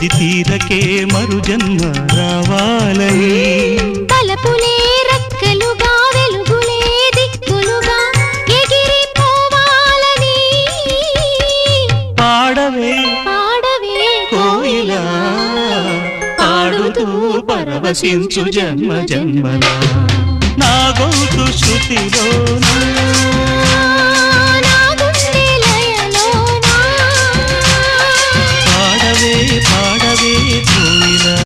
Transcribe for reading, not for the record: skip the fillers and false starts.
అది తీరకే మరు జన్మ రావాలని తలపులే రక్కలుగా వెలుగులే దిక్కులుగా ఎగిరిపోవాలని పాడవే పాడవే కోయిలా పాడుతూ పరవశించు జన్మ జన్మలా నా గొంతు శృతిలోనా నా గుండె లయలోనా పాడవే పాడ